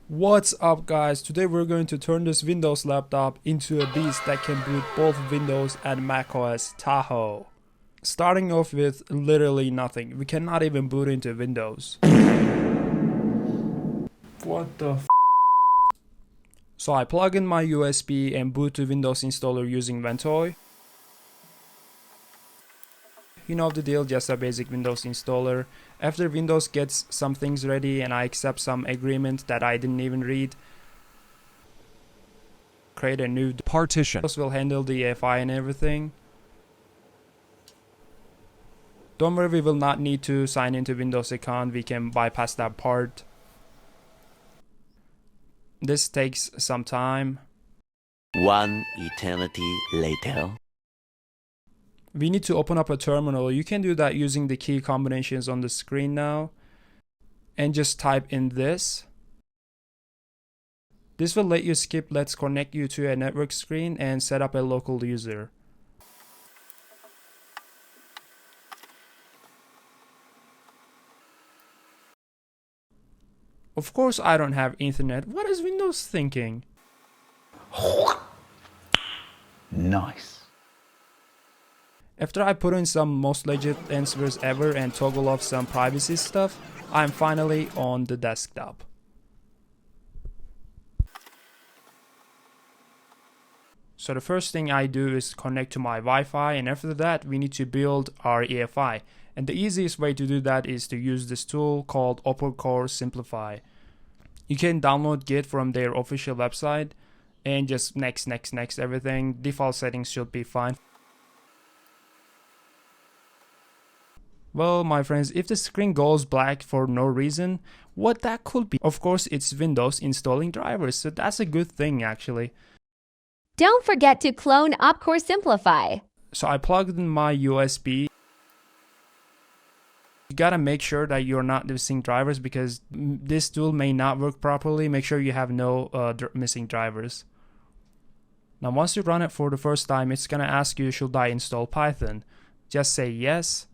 What's up guys, today we're going to turn this Windows laptop into a beast that can boot both Windows and macOS Tahoe. Starting off with literally nothing, we cannot even boot into Windows. What the f? So I plug in my USB and boot to Windows installer using Ventoy. You know the deal, just a basic Windows installer. After Windows gets some things ready and I accept some agreement that I didn't even read, create a new partition. Windows will handle the EFI and everything. Don't worry, we will not need to sign into Windows account, we can bypass that part. This takes some time. One eternity later. We need to open up a terminal. You can do that using the key combinations on the screen now. And just type in this. This will let you skip Let's Connect you to a network screen and set up a local user. Of course I don't have Ethernet. What is Windows thinking? Nice. After I put in some most legit answers ever and toggle off some privacy stuff, I'm finally on the desktop. So the first thing I do is connect to my Wi-Fi, and after that we need to build our EFI. And the easiest way to do that is to use this tool called OpenCore Simplify. You can download Git from their official website and just next everything. Default settings should be fine. Well, my friends, if the screen goes black for no reason, what that could be? Of course, it's Windows installing drivers, so that's a good thing actually. Don't forget to clone OpenCore Simplify. So I plugged in my USB. You gotta make sure that you're not missing drivers because this tool may not work properly. Make sure you have no missing drivers. Now once you run it for the first time, it's gonna ask you, should I install Python? Just say yes.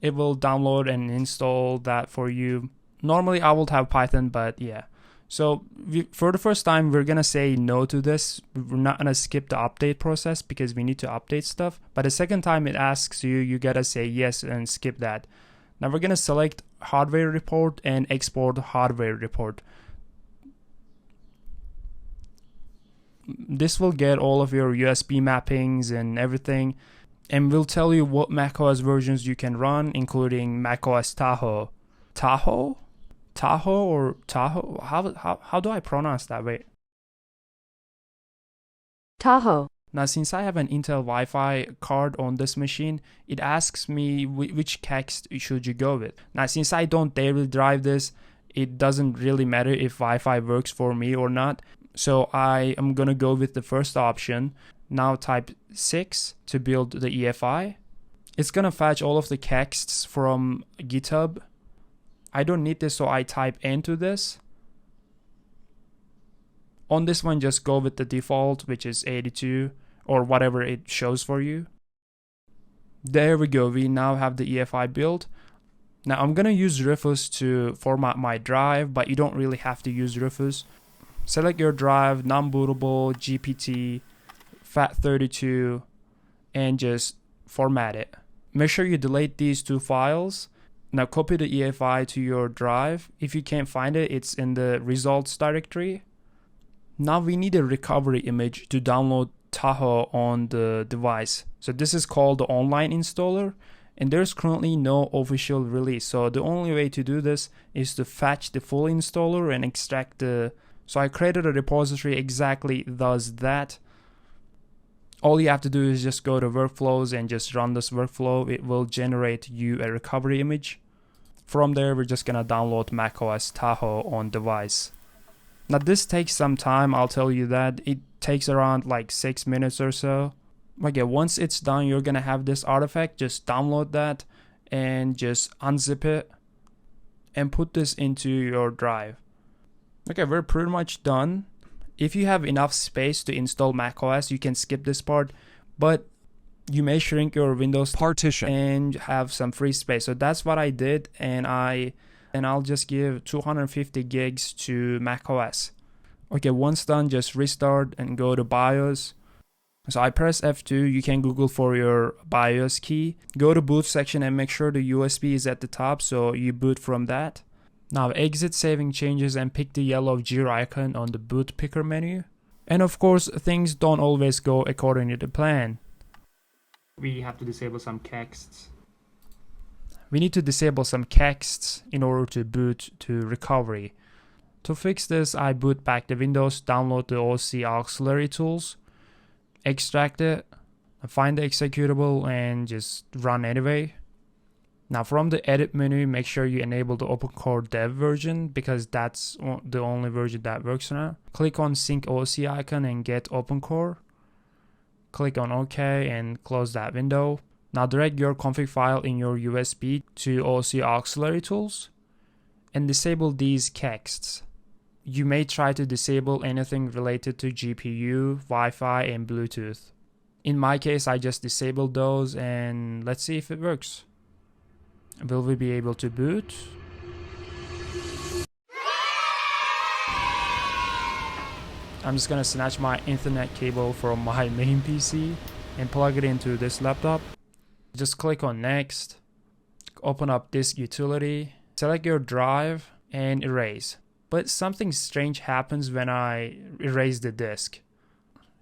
It will download and install that for you. Normally I would have Python, but yeah. So for the first time, we're gonna say no to this. We're not gonna skip the update process because we need to update stuff. But the second time it asks you, you gotta say yes and skip that. Now we're gonna select hardware report and export hardware report. This will get all of your USB mappings and everything, and will tell you what macOS versions you can run, including macOS Tahoe. Tahoe? Tahoe or Tahoe? How do I pronounce that? Wait. Tahoe. Now since I have an Intel Wi-Fi card on this machine, it asks me which text should you go with. Now since I don't daily drive this, it doesn't really matter if Wi-Fi works for me or not. So I am gonna go with the first option. Now type 6 to build the EFI. It's gonna fetch all of the texts from GitHub. I don't need this, so I type into this. On this one, just go with the default, which is 82 or whatever it shows for you. There we go, we now have the EFI built. Now I'm gonna use Rufus to format my drive, but you don't really have to use Rufus. Select your drive, non-bootable, GPT, FAT32, and just format it. Make sure you delete these two files. Now copy the EFI to your drive. If you can't find it, it's in the results directory. Now we need a recovery image to download Tahoe on the device. So this is called the online installer, and there's currently no official release. So the only way to do this is to fetch the full installer and extract the... So I created a repository exactly does that. All you have to do is just go to workflows and just run this workflow. It will generate you a recovery image. From there, we're just gonna download macOS Tahoe on device. Now this takes some time, I'll tell you that. It takes around like 6 minutes or so. Okay, once it's done, you're gonna have this artifact. Just download that and just unzip it and put this into your drive. Okay, we're pretty much done. If you have enough space to install macOS, you can skip this part, but you may shrink your Windows partition and have some free space. So that's what I did, and I and I'll just give 250 gigs to macOS. Okay, once done, just restart and go to BIOS. So I press F2, you can Google for your BIOS key. Go to boot section and make sure the USB is at the top so you boot from that. Now exit saving changes and pick the yellow gear icon on the boot picker menu. And of course, things don't always go according to the plan. We have to disable some kexts. We need to disable some kexts in order to boot to recovery. To fix this, I boot back the Windows, download the OC auxiliary tools, extract it, find the executable, and just run anyway. Now from the edit menu, make sure you enable the OpenCore Dev version because that's the only version that works now. Click on Sync OC icon and get OpenCore. Click on OK and close that window. Now drag your config file in your USB to OC auxiliary tools and disable these kexts. You may try to disable anything related to GPU, Wi-Fi, and Bluetooth. In my case, I just disabled those and let's see if it works. Will we be able to boot? I'm just gonna snatch my Ethernet cable from my main PC and plug it into this laptop. Just click on next, open up disk utility, select your drive and erase. But something strange happens when I erase the disk.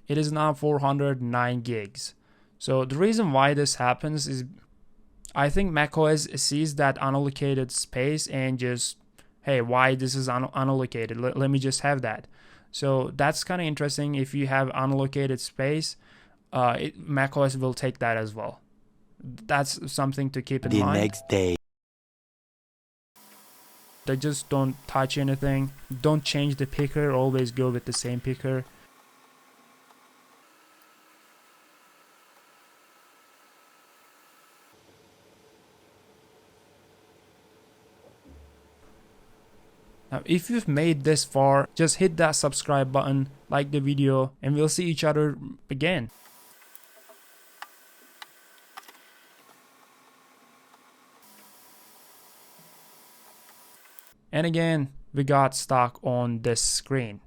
It is now 409 gigs. So the reason why this happens is I think macOS sees that unallocated space and just, hey, why this is unallocated? Let me just have that. So that's kind of interesting. If you have unallocated space, macOS will take that as well. That's something to keep in mind. The next day. They just don't touch anything. Don't change the picker. Always go with the same picker. Now, if you've made this far, just hit that subscribe button, like the video, and we'll see each other again. And again, we got stuck on this screen.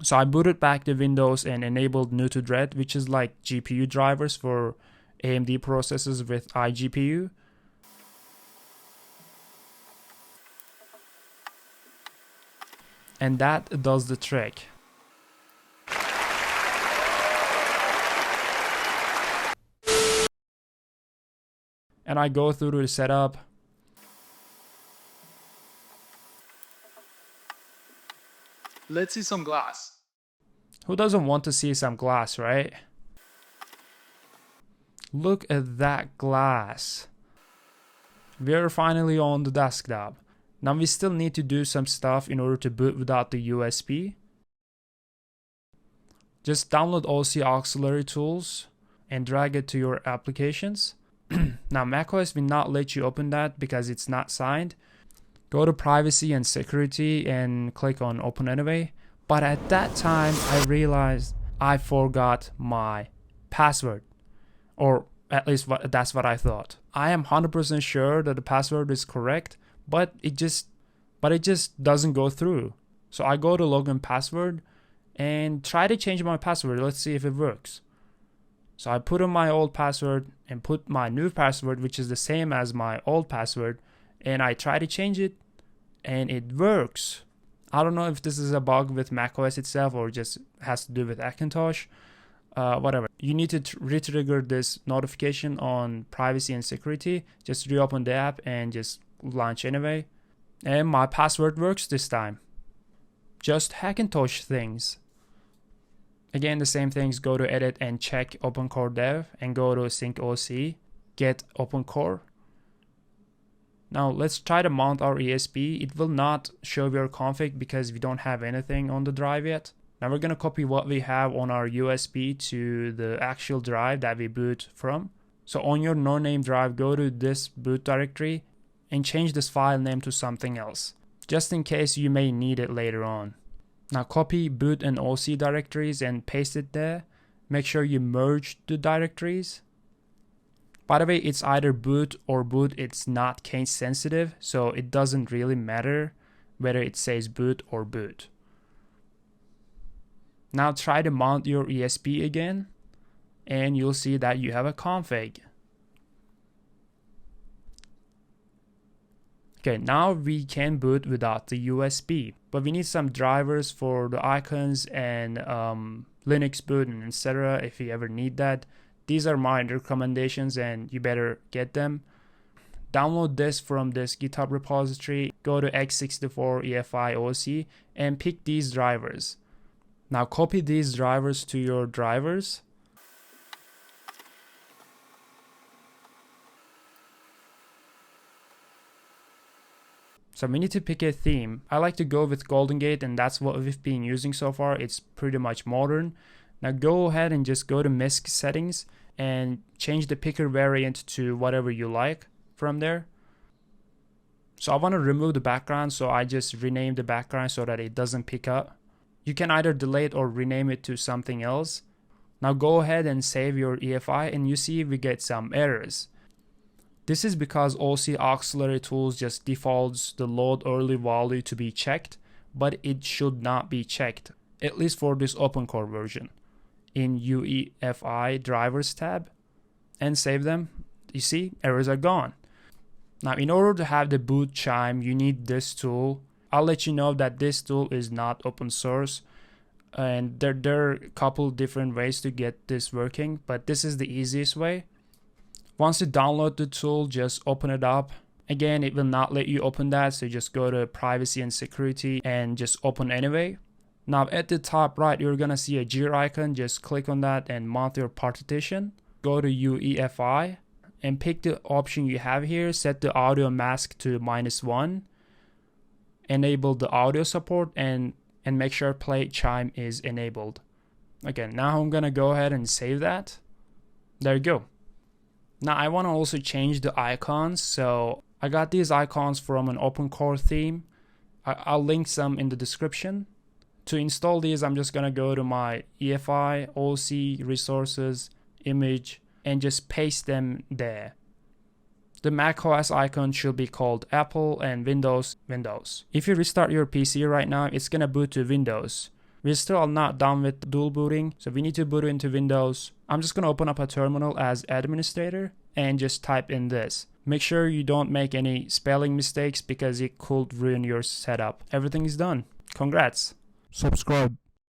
So I booted back the Windows and enabled new to thread, which is like GPU drivers for AMD processors with iGPU. And that does the trick. And I go through the setup. Let's see some glass. Who doesn't want to see some glass, right? Look at that glass. We're finally on the desktop. Now we still need to do some stuff in order to boot without the USB. Just download OC auxiliary tools and drag it to your applications. Now macOS will not let you open that because it's not signed. Go to privacy and security and click on open anyway. But at that time I realized I forgot my password, or at least that's what I thought. I am 100% sure that the password is correct, but it just doesn't go through. So I go to login password and try to change my password. Let's see if it works. So I put in my old password and put my new password, which is the same as my old password, and I try to change it and it works. I don't know if this is a bug with macOS itself or just has to do with Macintosh. Whatever. You need to re-trigger this notification on privacy and security. Just reopen the app and just launch anyway. And my password works this time. Just Hackintosh things. Again, the same things. Go to edit and check OpenCore Dev and go to Sync OC. Get OpenCore. Now let's try to mount our ESP. It will not show your config because we don't have anything on the drive yet. Now we're going to copy what we have on our USB to the actual drive that we boot from. So on your no-name drive, go to this boot directory and change this file name to something else, just in case you may need it later on. Now copy boot and OC directories and paste it there. Make sure you merge the directories. By the way, it's either boot or boot. It's not case sensitive, so it doesn't really matter whether it says boot or boot. Now try to mount your ESP again, and you'll see that you have a config. Okay, now we can boot without the USB, but we need some drivers for the icons and Linux boot and etc. if you ever need that. These are my recommendations and you better get them. Download this from this GitHub repository, go to x64 EFI OC and pick these drivers. Now copy these drivers to your drivers. So we need to pick a theme. I like to go with Golden Gate, and that's what we've been using so far. It's pretty much modern. Now go ahead and just go to MISC settings and change the picker variant to whatever you like from there. So I want to remove the background, so I just rename the background so that it doesn't pick up. You can either delete or rename it to something else. Now go ahead and save your EFI, and you see we get some errors. This is because OC auxiliary tools just defaults the load early value to be checked, but it should not be checked, at least for this OpenCore version. In UEFI drivers tab and save them, you see errors are gone. Now in order to have the boot chime, you need this tool. I'll let you know that this tool is not open source, and there are a couple different ways to get this working, but this is the easiest way. Once you download the tool, just open it up. Again, it will not let you open that, so just go to privacy and security and just open anyway. Now at the top right, you're gonna see a gear icon. Just click on that and mount your partition. Go to UEFI and pick the option you have here. Set the audio mask to -1. Enable the audio support and make sure play chime is enabled. Okay, now I'm gonna go ahead and save that. There you go. Now I want to also change the icons, so I got these icons from an OpenCore theme. I'll link some in the description. To install these, I'm just gonna go to my EFI, OC, resources, image, and just paste them there. The macOS icon should be called Apple and Windows, Windows. If you restart your PC right now, it's gonna boot to Windows. We're still not done with dual booting, so we need to boot into Windows. I'm just going to open up a terminal as administrator and just type in this. Make sure you don't make any spelling mistakes because it could ruin your setup. Everything is done. Congrats. Subscribe.